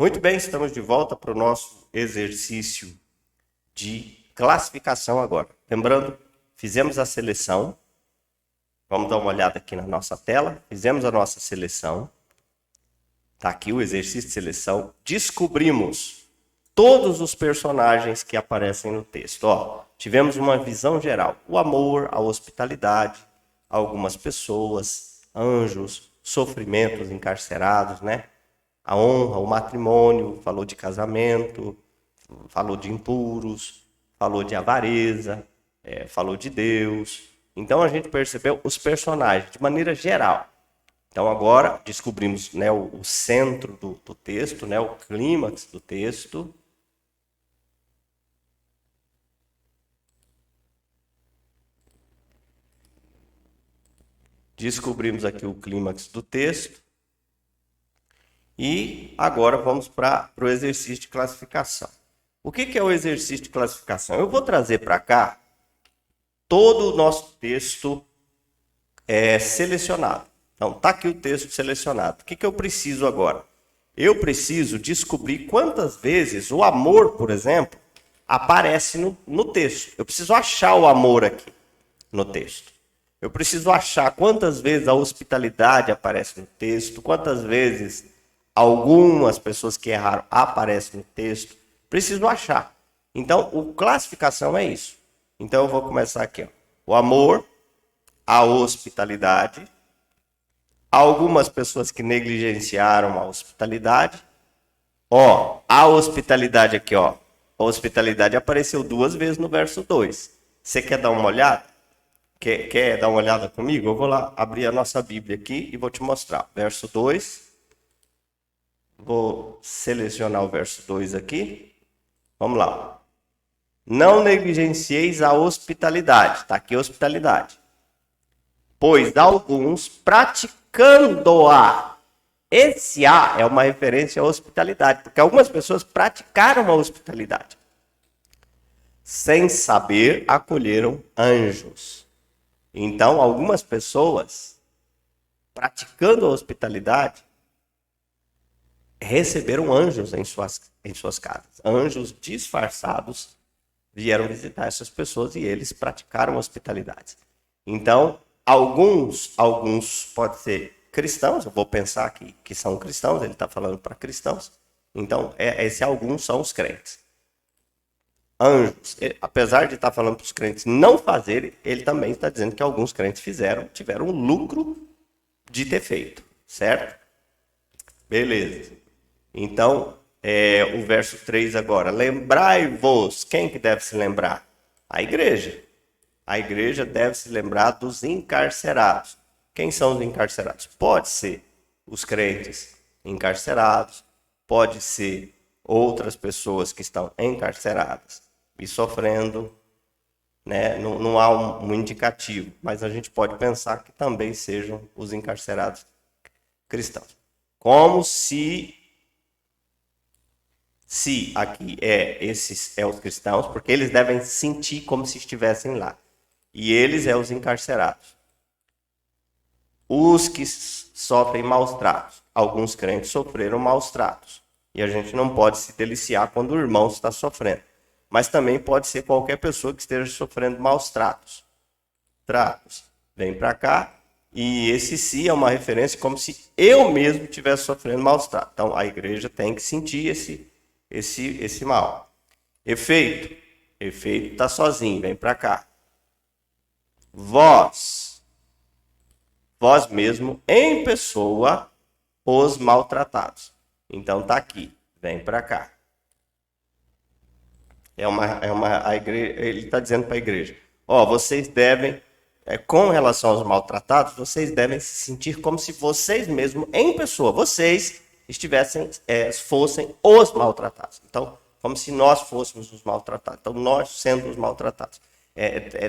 Muito bem, estamos de volta para o nosso exercício de classificação agora. Lembrando, fizemos a seleção. Vamos dar uma olhada aqui na nossa tela. Fizemos a nossa seleção. Está aqui o exercício de seleção. Descobrimos todos os personagens que aparecem no texto. Tivemos uma visão geral. O amor, a hospitalidade, algumas pessoas, anjos, sofrimentos, encarcerados, né? A honra, o matrimônio, falou de casamento, falou de impuros, falou de avareza, falou de Deus. Então a gente percebeu os personagens de maneira geral. Então agora descobrimos, né, o centro do texto, né, o clímax do texto. Descobrimos aqui o clímax do texto. E agora vamos para o exercício de classificação. O que é o exercício de classificação? Eu vou trazer para cá todo o nosso texto selecionado. Então, está aqui o texto selecionado. O que eu preciso agora? Eu preciso descobrir quantas vezes o amor, por exemplo, aparece no texto. Eu preciso achar o amor aqui no texto. Eu preciso achar quantas vezes a hospitalidade aparece no texto, quantas vezes algumas pessoas que erraram aparecem no texto. Preciso achar. Então, a classificação é isso. Então, eu vou começar aqui. O amor, a hospitalidade, algumas pessoas que negligenciaram a hospitalidade. A hospitalidade aqui, A hospitalidade apareceu 2 vezes no verso 2. Você quer dar uma olhada? Quer dar uma olhada comigo? Eu vou lá abrir a nossa Bíblia aqui e vou te mostrar. Verso 2. Vou selecionar o verso 2 aqui. Vamos lá. Não negligencieis a hospitalidade. Está aqui a hospitalidade. Pois alguns praticando-a. Esse A é uma referência à hospitalidade. Porque algumas pessoas praticaram a hospitalidade. Sem saber, acolheram anjos. Então, algumas pessoas praticando a hospitalidade receberam anjos em suas casas. Anjos disfarçados vieram visitar essas pessoas e eles praticaram hospitalidade. Então, alguns pode ser cristãos, eu vou pensar que são cristãos, ele está falando para cristãos. Então, esse alguns são os crentes. Anjos, apesar de estar falando para os crentes não fazerem, ele também está dizendo que alguns crentes tiveram o lucro de ter feito, certo? Beleza. Então, o verso 3 agora. Lembrai-vos. Quem que deve se lembrar? A igreja. A igreja deve se lembrar dos encarcerados. Quem são os encarcerados? Pode ser os crentes encarcerados, pode ser outras pessoas que estão encarceradas e sofrendo, né? Não há um indicativo, mas a gente pode pensar que também sejam os encarcerados cristãos. Como se aqui esses os cristãos, porque eles devem sentir como se estivessem lá. E eles os encarcerados. Os que sofrem maus tratos. Alguns crentes sofreram maus tratos. E a gente não pode se deliciar quando o irmão está sofrendo. Mas também pode ser qualquer pessoa que esteja sofrendo maus tratos. Vem para cá. E esse si é uma referência como se eu mesmo estivesse sofrendo maus tratos. Então a igreja tem que sentir esse mal. Efeito está sozinho, vem para cá. Vós mesmo em pessoa os maltratados. Então tá aqui, vem para cá. A igreja, ele está dizendo para a igreja, vocês devem, com relação aos maltratados, vocês devem se sentir como se vocês mesmos, em pessoa, vocês fossem os maltratados. Então, como se nós fôssemos os maltratados. Então, nós sendo os maltratados.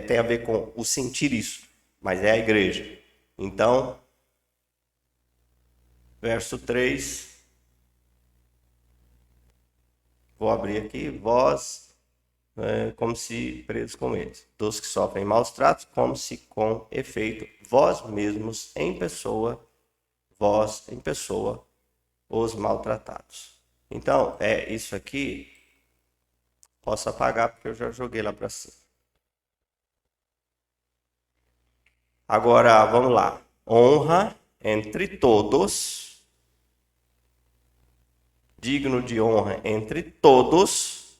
Tem a ver com o sentir isso, mas é a igreja. Então, verso 3. Vou abrir aqui. Vós, como se presos com eles. Dos que sofrem maus tratos, como se com efeito, vós mesmos em pessoa, os maltratados. Então, isso aqui, posso apagar porque eu já joguei lá para cima. Agora, vamos lá. Honra entre todos, digno de honra entre todos,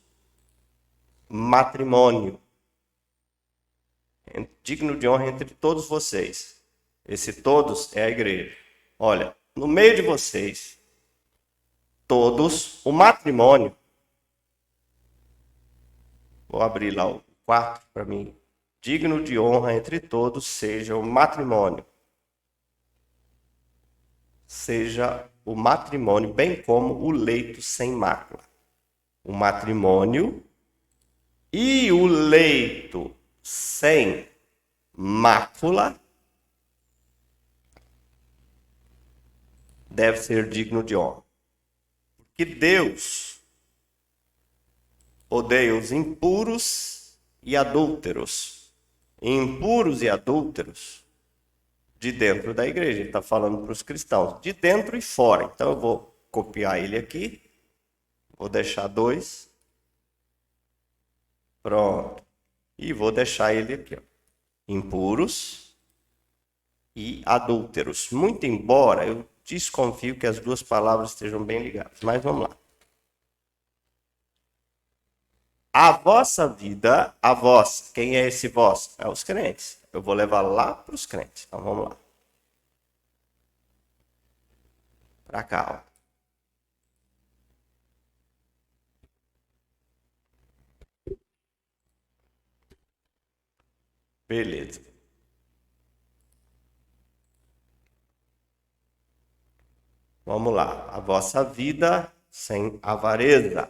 matrimônio. Digno de honra entre todos vocês. Esse todos é a igreja. Olha, no meio de vocês, todos, o matrimônio. Vou abrir lá o quarto para mim. Digno de honra entre todos seja o matrimônio. Seja o matrimônio, bem como o leito sem mácula. O matrimônio e o leito sem mácula deve ser digno de honra. Porque Deus odeia os impuros e adúlteros. Impuros e adúlteros de dentro da igreja. Ele está falando para os cristãos, de dentro e fora. Então eu vou copiar ele aqui. Vou deixar 2. Pronto. E vou deixar ele aqui, ó. Impuros e adúlteros. Muito embora eu desconfio que as duas palavras estejam bem ligadas. Mas vamos lá. A vossa vida, a vossa, quem é esse vosso? É os crentes. Eu vou levar lá para os crentes. Então vamos lá. Para cá, ó. Beleza. Vamos lá. A vossa vida sem avareza.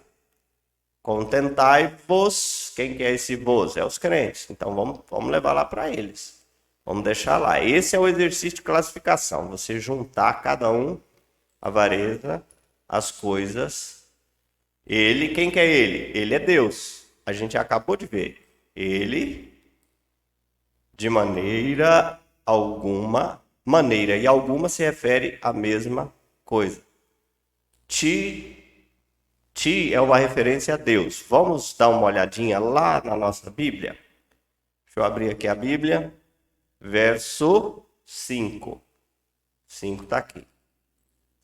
Contentai-vos. Quem que é esse vos? É os crentes. Então vamos levar lá para eles. Vamos deixar lá. Esse é o exercício de classificação. Você juntar cada um, avareza, as coisas. Ele, quem que é ele? Ele é Deus. A gente acabou de ver. Ele, de maneira e alguma se refere à mesma coisa. Ti é uma referência a Deus. Vamos dar uma olhadinha lá na nossa Bíblia? Deixa eu abrir aqui a Bíblia. Verso 5. 5 está aqui.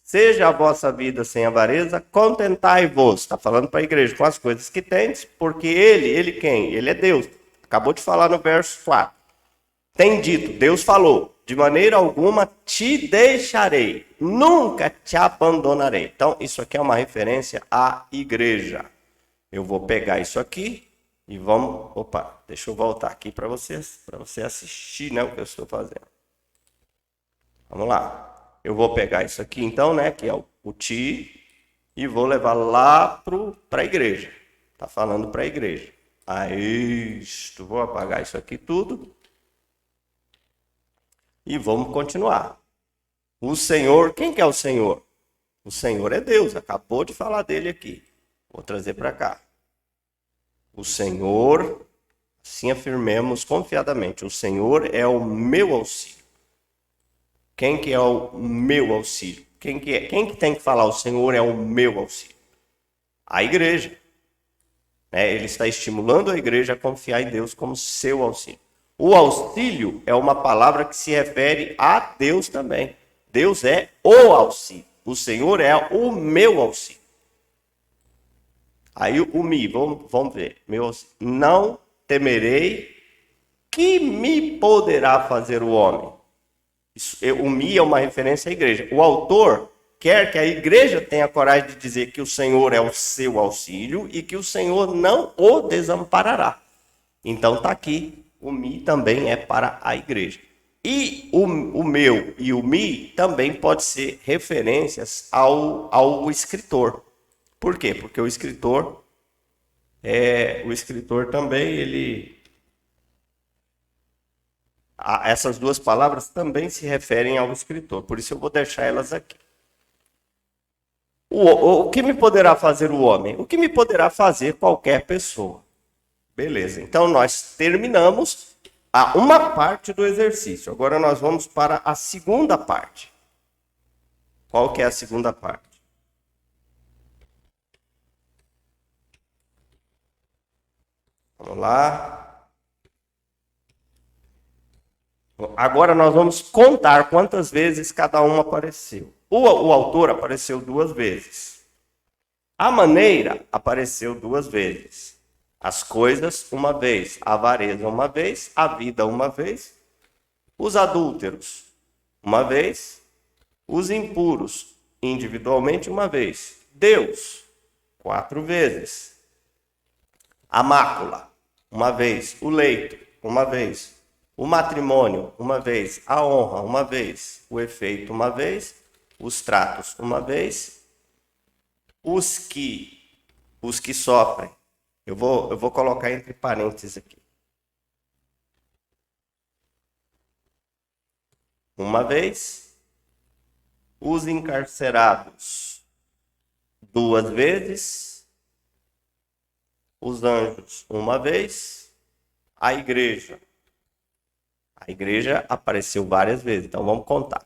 Seja a vossa vida sem avareza, contentai-vos. Está falando para a igreja com as coisas que tendes, porque ele quem? Ele é Deus. Acabou de falar no verso 4. Tem dito, Deus falou, de maneira alguma te deixarei, nunca te abandonarei. Então, isso aqui é uma referência à igreja. Eu vou pegar isso aqui e vamos... Opa, deixa eu voltar aqui para você assistir, né, o que eu estou fazendo. Vamos lá. Eu vou pegar isso aqui, então, né, que é o ti, e vou levar lá para a igreja. Está falando para a igreja. Aí, vou apagar isso aqui tudo. E vamos continuar. O Senhor, quem que é o Senhor? O Senhor é Deus, acabou de falar dele aqui. Vou trazer para cá. O Senhor, assim afirmemos confiadamente, o Senhor é o meu auxílio. Quem que é o meu auxílio? Quem que tem que falar o Senhor é o meu auxílio? A igreja. Ele está estimulando a igreja a confiar em Deus como seu auxílio. O auxílio é uma palavra que se refere a Deus também. Deus é o auxílio. O Senhor é o meu auxílio. Aí o mi, vamos ver. Meu auxílio. Não temerei, que me poderá fazer o homem? O mi é uma referência à igreja. O autor quer que a igreja tenha coragem de dizer que o Senhor é o seu auxílio e que o Senhor não o desamparará. Então está aqui. O mi também é para a igreja. E o meu e o mi também pode ser referências ao escritor. Por quê? Porque o escritor também, essas duas palavras também se referem ao escritor. Por isso eu vou deixar elas aqui. O que me poderá fazer o homem? O que me poderá fazer qualquer pessoa? Beleza, então nós terminamos uma parte do exercício. Agora nós vamos para a segunda parte. Qual que é a segunda parte? Vamos lá. Agora nós vamos contar quantas vezes cada um apareceu. O autor apareceu 2 vezes. A maneira apareceu 2 vezes. As coisas, 1 vez. A avareza, 1 vez. A vida, 1 vez. Os adúlteros, 1 vez. Os impuros, individualmente, 1 vez. Deus, 4 vezes. A mácula, 1 vez. O leito, 1 vez. O matrimônio, 1 vez. A honra, 1 vez. O efeito, 1 vez. Os tratos, 1 vez. Os que sofrem. Eu vou colocar entre parênteses aqui. 1 vez. Os encarcerados, 2 vezes. Os anjos, 1 vez. A igreja. A igreja apareceu várias vezes, então vamos contar.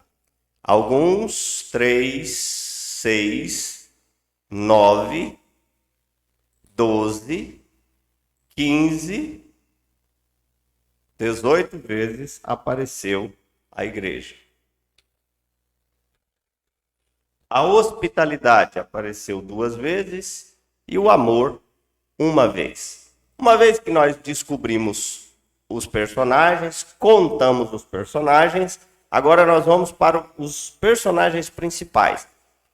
Alguns, 3, 6, 9, 12, 15, 18 vezes apareceu a igreja. A hospitalidade apareceu 2 vezes e o amor 1 vez. Uma vez que nós descobrimos os personagens, contamos os personagens, agora nós vamos para os personagens principais.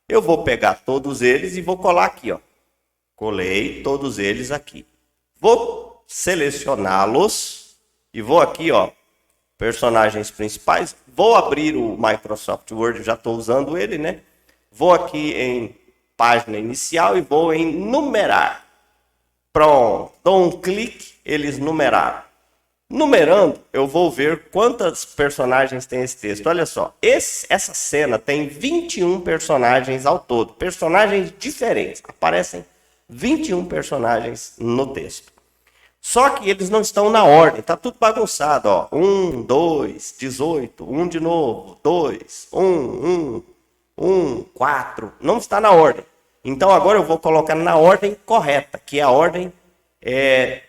Eu vou pegar todos eles e vou colar aqui, ó. Colei todos eles aqui. Vou selecioná-los e vou aqui, ó, personagens principais. Vou abrir o Microsoft Word, já estou usando ele, né? Vou aqui em página inicial e vou em numerar. Pronto, dou um clique, eles numeraram. Numerando, eu vou ver quantos personagens tem esse texto. Olha só, essa cena tem 21 personagens ao todo. Personagens diferentes. Aparecem 21 personagens no texto. Só que eles não estão na ordem. Está tudo bagunçado. Ó. 1, 2, 18. 1 de novo. 2, 1, 4. Não está na ordem. Então agora eu vou colocar na ordem correta, que é a ordem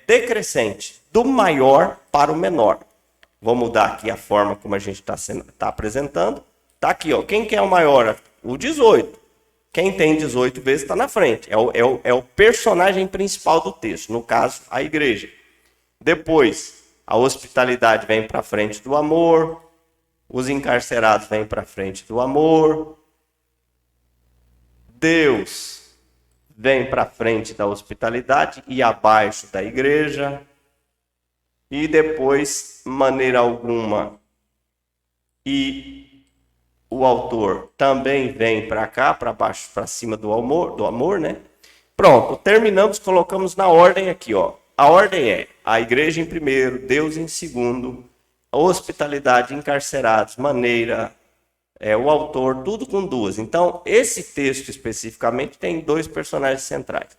decrescente, do maior para o menor. Vou mudar aqui a forma como a gente está apresentando. Está aqui, ó. Quem que é o maior? O 18. Quem tem 18 vezes está na frente. É o personagem principal do texto, no caso, a igreja. Depois, a hospitalidade vem para frente do amor. Os encarcerados vêm para frente do amor. Deus vem para frente da hospitalidade e abaixo da igreja. E depois, maneira alguma, e o autor também vem para cá, para baixo, para cima do amor, né? Pronto, terminamos, colocamos na ordem aqui, ó. A ordem é a igreja em primeiro, Deus em segundo, a hospitalidade, encarcerados, maneira, o autor, tudo com 2. Então, esse texto especificamente tem 2 personagens centrais.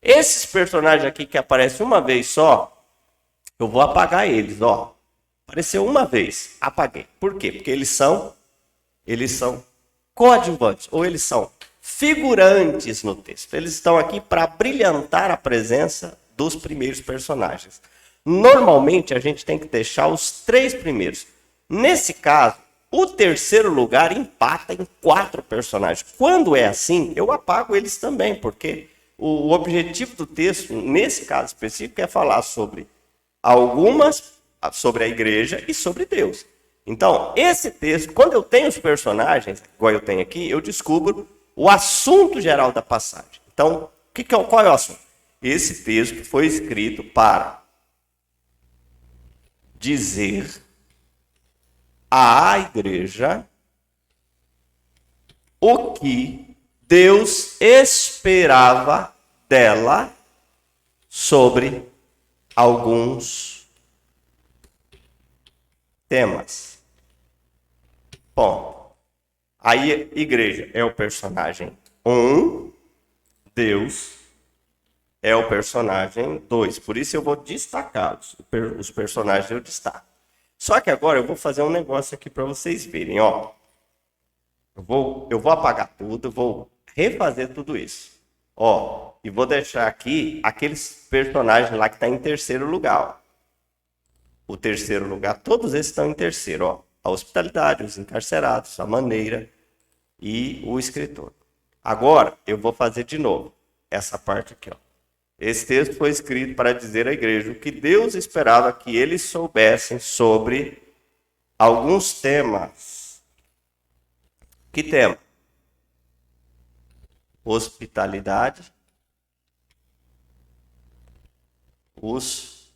Esses personagens aqui que aparecem uma vez só, eu vou apagar eles, ó. Apareceu uma vez, apaguei. Por quê? Porque eles são coadjuvantes, ou eles são figurantes no texto. Eles estão aqui para brilhantar a presença dos primeiros personagens. Normalmente, a gente tem que deixar os 3 primeiros. Nesse caso, o terceiro lugar empata em 4 personagens. Quando é assim, eu apago eles também, porque o objetivo do texto, nesse caso específico, é falar sobre sobre a igreja e sobre Deus. Então, esse texto, quando eu tenho os personagens, igual eu tenho aqui, eu descubro o assunto geral da passagem. Então, qual é o assunto? Esse texto foi escrito para dizer à igreja o que Deus esperava dela sobre alguns temas. Bom, aí igreja é o personagem 1, Deus é o personagem 2. Por isso eu vou destacá-los. Os personagens eu destaco. Só que agora eu vou fazer um negócio aqui para vocês verem, ó. Eu vou apagar tudo, eu vou refazer tudo isso. Ó, e vou deixar aqui aqueles personagens lá que estão em terceiro lugar. Ó. O terceiro lugar, todos esses estão em terceiro. Ó. A hospitalidade, os encarcerados, a maneira e o escritor. Agora, eu vou fazer de novo essa parte aqui. Ó. Esse texto foi escrito para dizer à igreja o que Deus esperava que eles soubessem sobre alguns temas. Que tema? Hospitalidade, os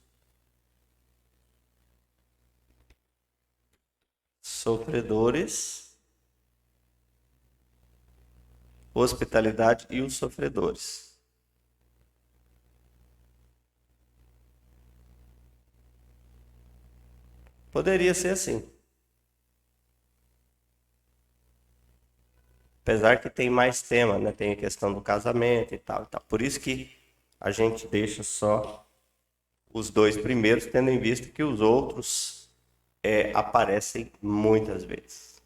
sofredores, hospitalidade e os sofredores. Poderia ser assim. Apesar que tem mais tema, né? Tem a questão do casamento e tal, e tal. Por isso que a gente deixa só os dois primeiros, tendo em vista que os outros aparecem muitas vezes.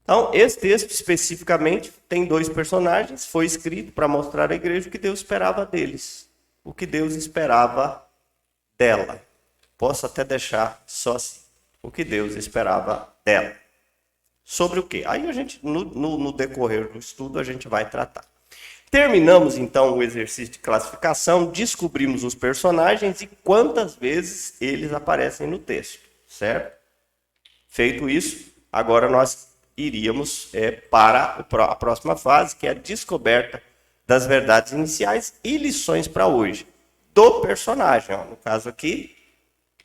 Então, esse texto especificamente tem dois personagens, foi escrito para mostrar à igreja o que Deus esperava deles, o que Deus esperava dela. Posso até deixar só assim, o que Deus esperava dela. Sobre o quê? Aí a gente, no decorrer do estudo, a gente vai tratar. Terminamos, então, o exercício de classificação, descobrimos os personagens e quantas vezes eles aparecem no texto, certo? Feito isso, agora nós iríamos para a próxima fase, que é a descoberta das verdades iniciais e lições para hoje, do personagem, ó, no caso aqui,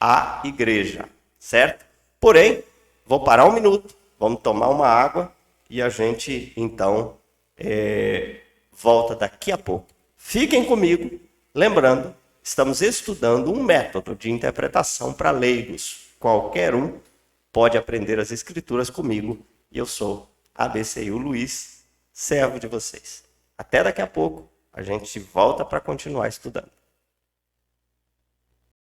a igreja, certo? Porém, vou parar um minuto, vamos tomar uma água e a gente, então, volta daqui a pouco. Fiquem comigo, lembrando, estamos estudando um método de interpretação para leigos. Qualquer um pode aprender as escrituras comigo e eu sou ABCU Luiz, servo de vocês. Até daqui a pouco, a gente volta para continuar estudando.